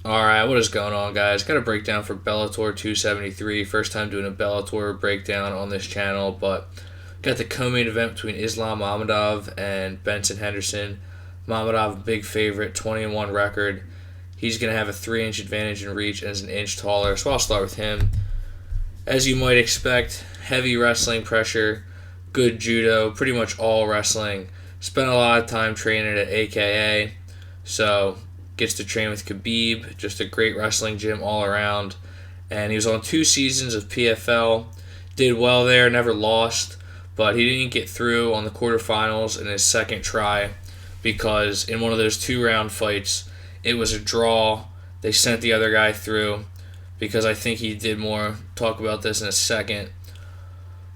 Alright, what is going on, guys? Got a breakdown for Bellator 273. First time doing a Bellator breakdown on this channel, but got the co-main event between Islam Mamedov and Benson Henderson. Mamedov, big favorite, 20-1 record. He's going to have a 3-inch advantage in reach and is an inch taller, so I'll start with him. As you might expect, heavy wrestling pressure, good judo, pretty much all wrestling. Spent a lot of time training at AKA, so gets to train with Khabib, just a great wrestling gym all around. And he was on 2 seasons of PFL, did well there, never lost, but he didn't get through on the quarterfinals in his second try because in one of those 2-round fights, it was a draw. They sent the other guy through because I think he did more. Talk about this in a second.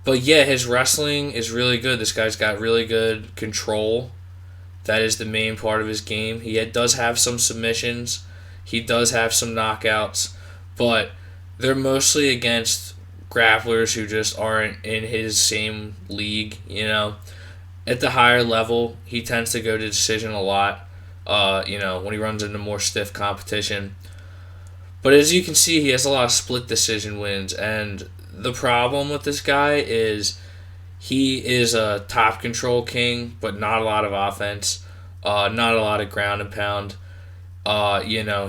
But yeah, his wrestling is really good. This guy's got really good control. That is the main part of his game. He does have some submissions. He does have some knockouts. But they're mostly against grapplers who just aren't in his same league, At the higher level, he tends to go to decision a lot, when he runs into more stiff competition. But as you can see, he has a lot of split decision wins. And the problem with this guy is he is a top control king, but not a lot of offense, not a lot of ground and pound.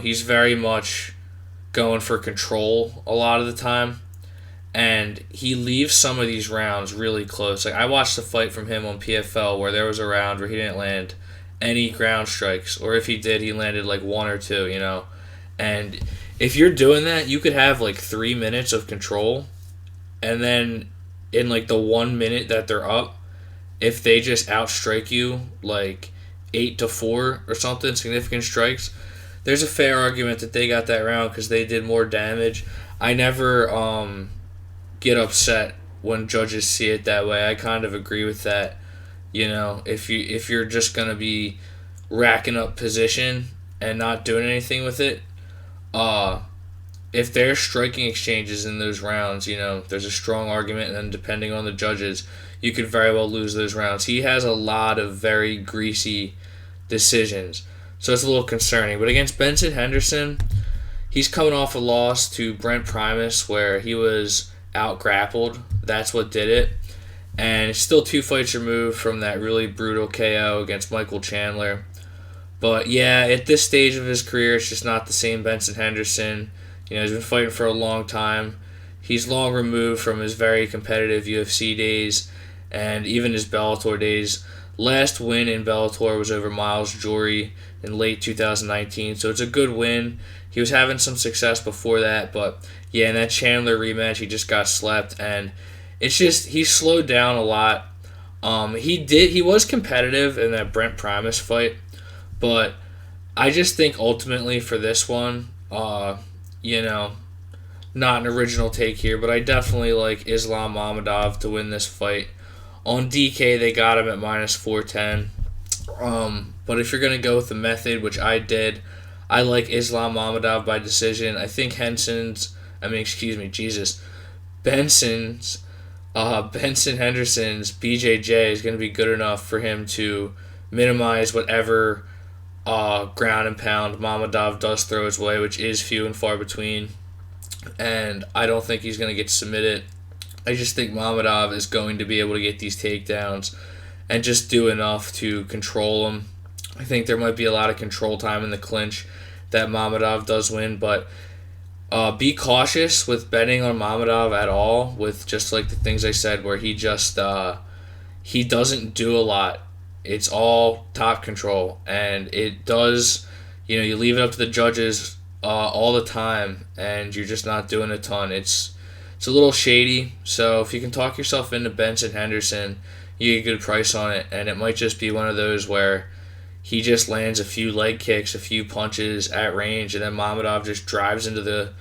He's very much going for control a lot of the time, and he leaves some of these rounds really close. Like I watched a fight from him on PFL where there was a round where he didn't land any ground strikes, or if he did, he landed like 1 or 2. And if you're doing that, you could have like 3 minutes of control, and then in like the 1 minute that they're up, if they just outstrike you like 8-4 or something, significant strikes, there's a fair argument that they got that round because they did more damage. I never get upset when judges see it that way. I kind of agree with that. If you're just gonna be racking up position and not doing anything with it, if they're striking exchanges in those rounds, there's a strong argument, and then depending on the judges, you could very well lose those rounds. He has a lot of very greasy decisions, so it's a little concerning. But against Benson Henderson, he's coming off a loss to Brent Primus where he was out-grappled. That's what did it. And it's still 2 fights removed from that really brutal KO against Michael Chandler. But yeah, at this stage of his career, it's just not the same Benson Henderson. He's been fighting for a long time. He's long removed from his very competitive UFC days and even his Bellator days. Last win in Bellator was over Miles Jury in late 2019, so it's a good win. He was having some success before that, but yeah, in that Chandler rematch, he just got slept, and it's just he slowed down a lot. He was competitive in that Brent Primus fight, but I just think ultimately for this one, not an original take here, but I definitely like Islam Mamedov to win this fight. On DK, they got him at minus 410. But if you're going to go with the method, which I did, I like Islam Mamedov by decision. I think Benson Henderson's BJJ is going to be good enough for him to minimize whatever ground and pound Mamedov does throw his way, which is few and far between. And I don't think he's going to get submitted. I just think Mamedov is going to be able to get these takedowns and just do enough to control him. I think there might be a lot of control time in the clinch that Mamedov does win, but be cautious with betting on Mamedov at all, with just like the things I said where he just he doesn't do a lot. It's all top control, and it does, you leave it up to the judges all the time, and you're just not doing a ton. It's a little shady, so if you can talk yourself into Benson Henderson, you get a good price on it, and it might just be one of those where he just lands a few leg kicks, a few punches at range, and then Mamedov just drives into the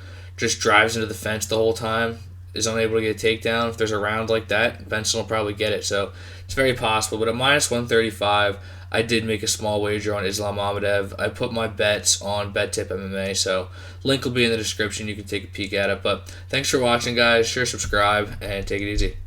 fence the whole time, is unable to get a takedown. If there's a round like that, Benson will probably get it. So it's very possible. But at minus 135, I did make a small wager on Islam Mamedov. I put my bets on BetTip MMA, so link will be in the description. You can take a peek at it. But thanks for watching, guys. Sure, subscribe, and take it easy.